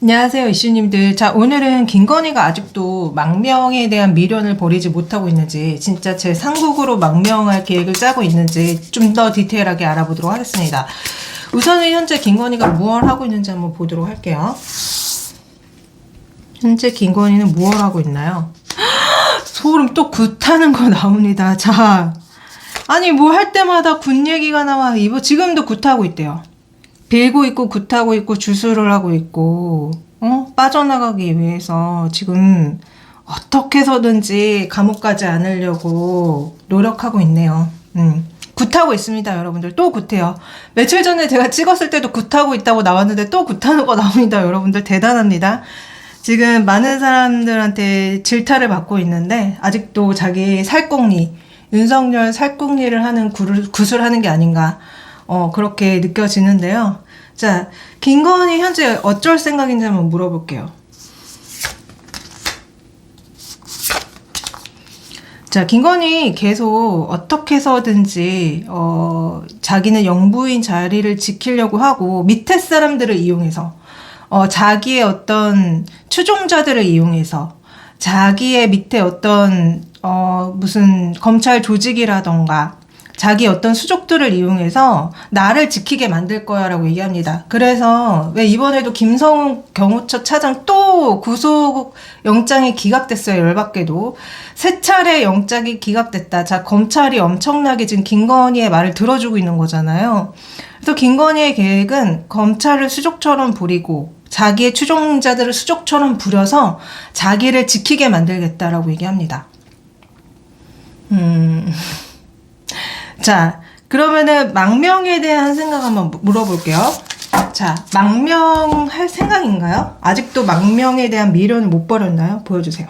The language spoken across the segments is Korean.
안녕하세요, 이슈님들. 자, 오늘은 김건희가 아직도 망명에 대한 미련을 버리지 못하고 있는지, 진짜 제 상국으로 망명할 계획을 짜고 있는지 좀 더 디테일하게 알아보도록 하겠습니다. 우선은 현재 김건희가 무엇을 하고 있는지 한번 보도록 할게요. 현재 김건희는 무엇을 하고 있나요? 소름, 또 굿하는 거 나옵니다. 자, 아니 뭐 할 때마다 굿 얘기가 나와. 이거 지금도 굿하고 있대요. 빌고 있고 굿하고 있고 주술을 하고 있고 빠져나가기 위해서 지금 어떻게 해서든지 감옥 가지 않으려고 노력하고 있네요. 굿하고 있습니다, 여러분들. 또 굿해요. 며칠 전에 제가 찍었을 때도 굿하고 있다고 나왔는데 또 굿하는 거 나옵니다. 여러분들 대단합니다. 지금 많은 사람들한테 질타를 받고 있는데 아직도 자기 살궁리, 윤석열 살궁리를 하는 굿을 하는 게 아닌가 그렇게 느껴지는데요. 자, 김건희 현재 어쩔 생각인지 한번 물어볼게요. 자, 김건희 계속 어떻게 해서든지 자기는 영부인 자리를 지키려고 하고 밑에 사람들을 이용해서 자기의 어떤 추종자들을 이용해서 자기의 밑에 어떤 무슨 검찰 조직이라던가 자기 어떤 수족들을 이용해서 나를 지키게 만들 거야 라고 얘기합니다. 그래서 왜 이번에도 김성훈 경호처 차장 또 구속 영장이 기각됐어요. 열받게도. 3차례 영장이 기각됐다. 자, 검찰이 엄청나게 지금 김건희의 말을 들어주고 있는 거잖아요. 그래서 김건희의 계획은 검찰을 수족처럼 부리고 자기의 추종자들을 수족처럼 부려서 자기를 지키게 만들겠다라고 얘기합니다. 자, 그러면은 망명에 대한 생각 한번 물어볼게요. 자, 망명할 생각인가요? 아직도 망명에 대한 미련을 못 버렸나요? 보여주세요.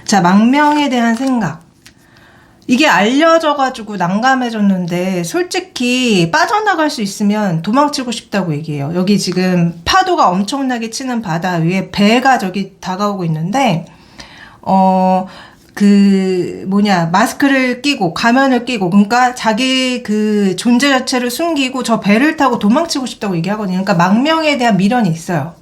자, 망명에 대한 생각. 이게 알려져가지고 난감해졌는데 솔직히 빠져나갈 수 있으면 도망치고 싶다고 얘기해요. 여기 지금 파도가 엄청나게 치는 바다 위에 배가 저기 다가오고 있는데 마스크를 끼고 가면을 끼고 그러니까 자기 그 존재 자체를 숨기고 저 배를 타고 도망치고 싶다고 얘기하거든요. 그러니까 망명에 대한 미련이 있어요.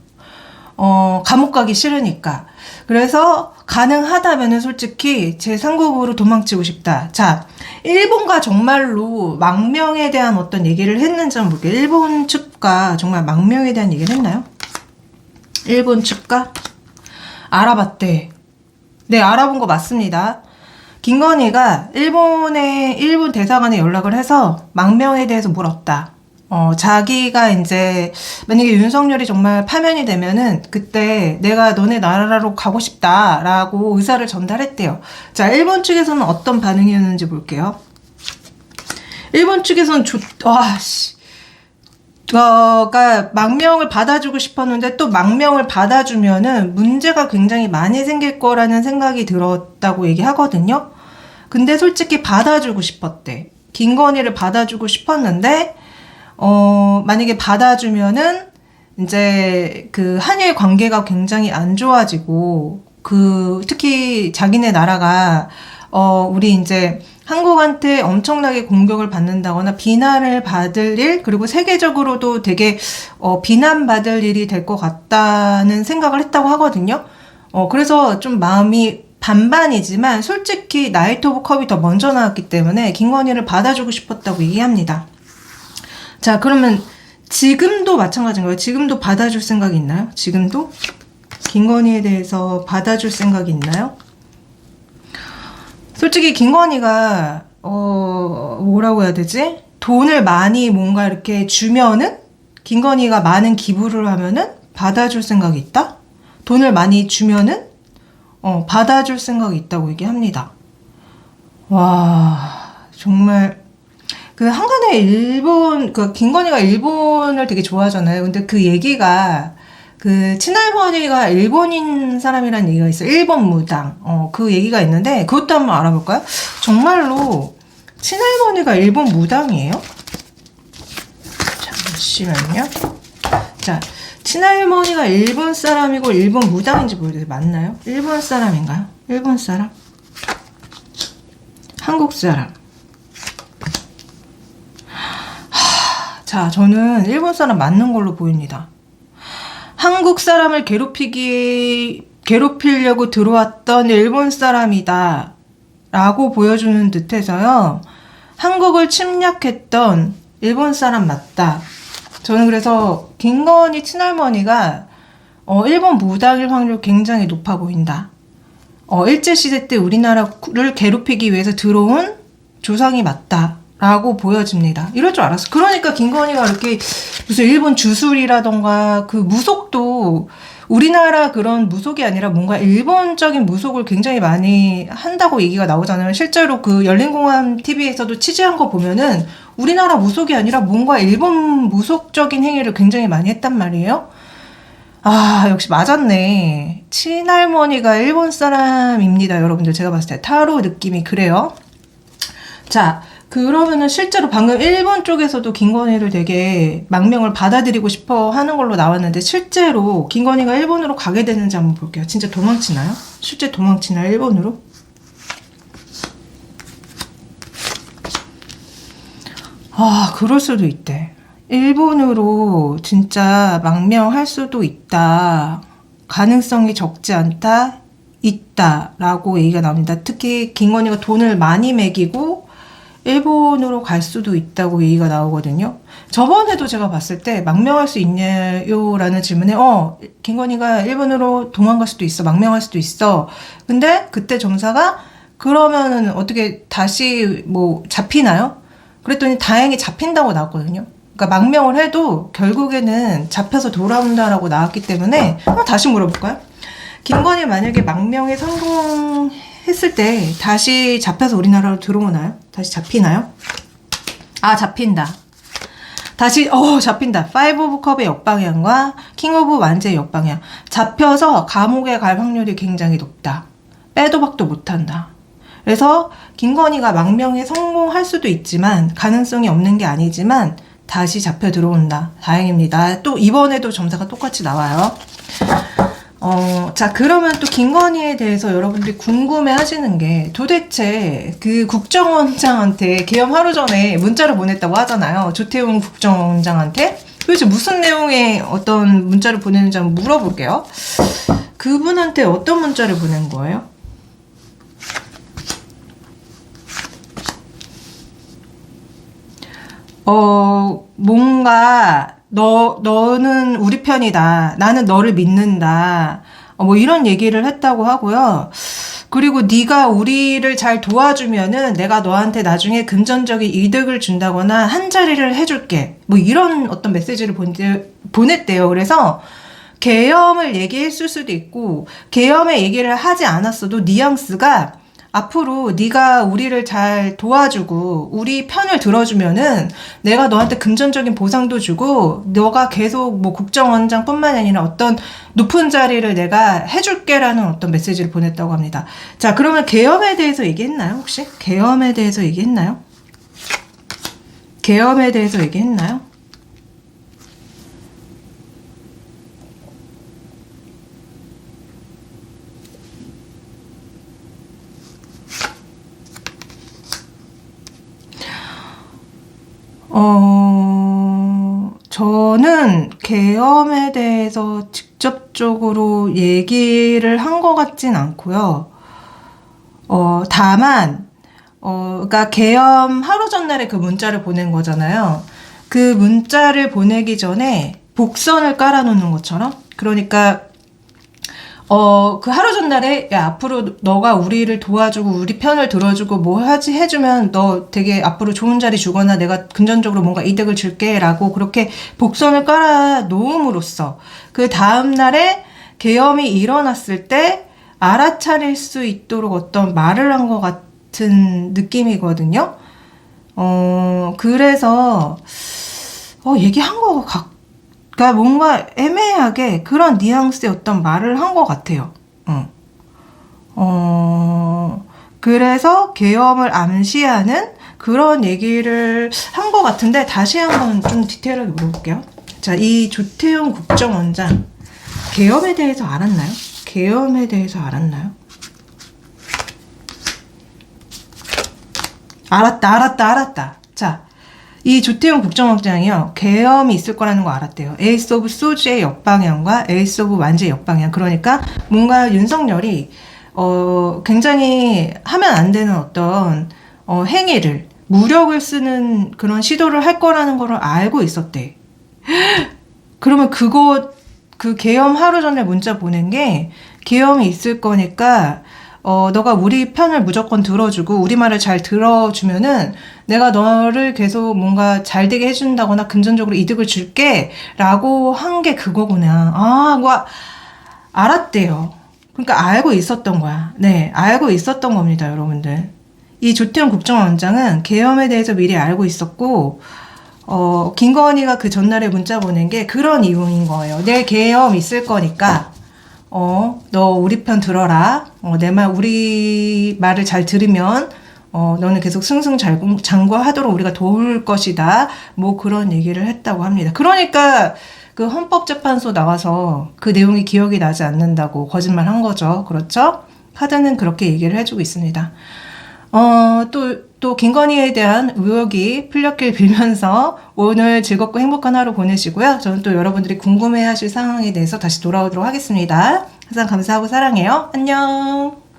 감옥 가기 싫으니까. 그래서 가능하다면은 솔직히 제 상국으로 도망치고 싶다. 자, 일본과 정말로 망명에 대한 어떤 얘기를 했는지 한번 볼게요. 일본 측과 정말 망명에 대한 얘기를 했나요? 일본 측과? 알아봤대. 네, 알아본 거 맞습니다. 김건희가 일본 대사관에 연락을 해서 망명에 대해서 물었다. 자기가 이제 만약에 윤석열이 정말 파면이 되면은 그때 내가 너네 나라로 가고 싶다라고 의사를 전달했대요. 자, 일본 측에서는 어떤 반응이었는지 볼게요. 일본 측에서는 그러니까 망명을 받아주고 싶었는데 또 망명을 받아주면은 문제가 굉장히 많이 생길 거라는 생각이 들었다고 얘기하거든요. 근데 솔직히 받아주고 싶었대. 김건희를 받아주고 싶었는데 만약에 받아주면은 이제 그 한일 관계가 굉장히 안 좋아지고 특히 자기네 나라가 우리 이제 한국한테 엄청나게 공격을 받는다거나 비난을 받을 일, 그리고 세계적으로도 되게 비난받을 일이 될 것 같다는 생각을 했다고 하거든요. 그래서 좀 마음이 반반이지만 솔직히 나이트 오브 컵이 더 먼저 나왔기 때문에 김건희를 받아주고 싶었다고 얘기합니다. 자, 그러면 지금도 마찬가지인가요? 지금도 받아줄 생각이 있나요? 지금도? 김건희에 대해서 받아줄 생각이 있나요? 솔직히 김건희가 뭐라고 해야 되지? 돈을 많이 뭔가 이렇게 주면은 김건희가 많은 기부를 하면은 받아줄 생각이 있다? 돈을 많이 주면은 받아줄 생각이 있다고 얘기합니다. 와, 정말 한간에 김건희가 일본을 되게 좋아하잖아요. 근데 그 얘기가 친할머니가 일본인 사람이라는 얘기가 있어요. 일본 무당. 그 얘기가 있는데, 그것도 한번 알아볼까요? 정말로, 친할머니가 일본 무당이에요? 잠시만요. 자, 친할머니가 일본 사람이고, 일본 무당인지 모르겠어요. 맞나요? 일본 사람인가요? 일본 사람? 한국 사람? 자, 저는 일본 사람 맞는 걸로 보입니다. 한국 사람을 괴롭히려고 들어왔던 일본 사람이다 라고 보여주는 듯해서요. 한국을 침략했던 일본 사람 맞다. 저는 그래서 김건희 친할머니가 일본 무당일 확률 굉장히 높아 보인다. 일제시대 때 우리나라를 괴롭히기 위해서 들어온 조상이 맞다 라고 보여집니다. 이럴 줄 알았어. 그러니까 김건희가 이렇게 무슨 일본 주술이라던가 그 무속도 우리나라 그런 무속이 아니라 뭔가 일본적인 무속을 굉장히 많이 한다고 얘기가 나오잖아요. 실제로 그 열린공감 TV에서도 취재한 거 보면은 우리나라 무속이 아니라 뭔가 일본 무속적인 행위를 굉장히 많이 했단 말이에요. 아, 역시 맞았네. 친할머니가 일본 사람입니다, 여러분들. 제가 봤을 때 타로 느낌이 그래요. 자, 그러면은 실제로 방금 일본 쪽에서도 김건희를 되게 망명을 받아들이고 싶어 하는 걸로 나왔는데 실제로 김건희가 일본으로 가게 되는지 한번 볼게요. 진짜 도망치나요? 실제 도망치나요, 일본으로? 아, 그럴 수도 있대. 일본으로 진짜 망명할 수도 있다. 가능성이 적지 않다. 있다라고 얘기가 나옵니다. 특히 김건희가 돈을 많이 매기고 일본으로 갈 수도 있다고 얘기가 나오거든요. 저번에도 제가 봤을 때 망명할 수 있냐요? 라는 질문에 김건희가 일본으로 도망갈 수도 있어. 망명할 수도 있어. 근데 그때 점사가 그러면은 어떻게 다시 뭐 잡히나요? 그랬더니 다행히 잡힌다고 나왔거든요. 그러니까 망명을 해도 결국에는 잡혀서 돌아온다라고 나왔기 때문에 한번 다시 물어볼까요? 김건희 만약에 망명에 성공했을 때 다시 잡혀서 우리나라로 들어오나요? 다시 잡히나요? 아, 잡힌다. 다시 잡힌다. 파이브 오브 컵의 역방향과 킹 오브 완제의 역방향. 잡혀서 감옥에 갈 확률이 굉장히 높다. 빼도 박도 못한다. 그래서 김건희가 망명에 성공할 수도 있지만 가능성이 없는 게 아니지만 다시 잡혀 들어온다. 다행입니다. 또 이번에도 점사가 똑같이 나와요. 자, 그러면 또 김건희에 대해서 여러분들이 궁금해 하시는 게 도대체 그 국정원장한테 계엄 하루 전에 문자를 보냈다고 하잖아요. 조태용 국정원장한테. 도대체 무슨 내용의 어떤 문자를 보냈는지 한번 물어볼게요. 그분한테 어떤 문자를 보낸 거예요? 뭔가 너는 우리 편이다. 나는 너를 믿는다. 뭐 이런 얘기를 했다고 하고요. 그리고 네가 우리를 잘 도와주면은 내가 너한테 나중에 금전적인 이득을 준다거나 한 자리를 해줄게. 뭐 이런 어떤 메시지를 보냈대요. 그래서 계엄을 얘기했을 수도 있고 계엄의 얘기를 하지 않았어도 뉘앙스가 앞으로 네가 우리를 잘 도와주고 우리 편을 들어주면은 내가 너한테 금전적인 보상도 주고 너가 계속 뭐 국정원장뿐만 아니라 어떤 높은 자리를 내가 해줄게라는 어떤 메시지를 보냈다고 합니다. 자, 그러면 계엄에 대해서 얘기했나요? 혹시? 계엄에 대해서 얘기했나요? 계엄에 대해서 얘기했나요? 저는 계엄에 대해서 직접적으로 얘기를 한 것 같진 않고요. 다만, 그러니까 계엄 하루 전날에 그 문자를 보낸 거잖아요. 그 문자를 보내기 전에 복선을 깔아놓는 것처럼. 그러니까, 그 하루 전날에, 야, 앞으로 너가 우리를 도와주고, 우리 편을 들어주고, 뭐 해주면 너 되게 앞으로 좋은 자리 주거나 내가 금전적으로 뭔가 이득을 줄게, 라고 그렇게 복선을 깔아 놓음으로써, 그 다음날에 계엄이 일어났을 때 알아차릴 수 있도록 어떤 말을 한 것 같은 느낌이거든요. 그래서, 얘기한 것 그러니까 뭔가 애매하게 그런 뉘앙스의 어떤 말을 한 것 같아요. 그래서 계엄을 암시하는 그런 얘기를 한 것 같은데 다시 한번 좀 디테일하게 물어볼게요. 자, 이 조태용 국정원장 계엄에 대해서 알았나요? 계엄에 대해서 알았나요? 알았다. 자, 이 조태용 국정원장이요, 계엄이 있을 거라는 거 알았대요. 에이스 오브 소주의 역방향과 에이스 오브 완주의 역방향. 그러니까 뭔가 윤석열이 굉장히 하면 안 되는 어떤 행위를, 무력을 쓰는 그런 시도를 할 거라는 걸 알고 있었대. 그러면 그 계엄 하루 전에 문자 보낸 게, 계엄이 있을 거니까 너가 우리 편을 무조건 들어주고 우리 말을 잘 들어주면은 내가 너를 계속 뭔가 잘 되게 해준다거나 금전적으로 이득을 줄게 라고 한 게 그거구나. 뭐 알았대요. 그러니까 알고 있었던 거야. 네, 알고 있었던 겁니다, 여러분들. 이 조태용 국정원장은 계엄에 대해서 미리 알고 있었고, 김건희가 그 전날에 문자 보낸 게 그런 이유인 거예요. 내일 계엄 있을 거니까 너 우리 편 들어라. 우리 말을 잘 들으면, 너는 계속 승승장구하도록 우리가 도울 것이다. 뭐 그런 얘기를 했다고 합니다. 그러니까 그 헌법재판소 나와서 그 내용이 기억이 나지 않는다고 거짓말 한 거죠. 그렇죠? 카드는 그렇게 얘기를 해주고 있습니다. 또 김건희에 대한 의혹이 풀렸길 빌면서 오늘 즐겁고 행복한 하루 보내시고요. 저는 또 여러분들이 궁금해하실 상황에 대해서 다시 돌아오도록 하겠습니다. 항상 감사하고 사랑해요. 안녕.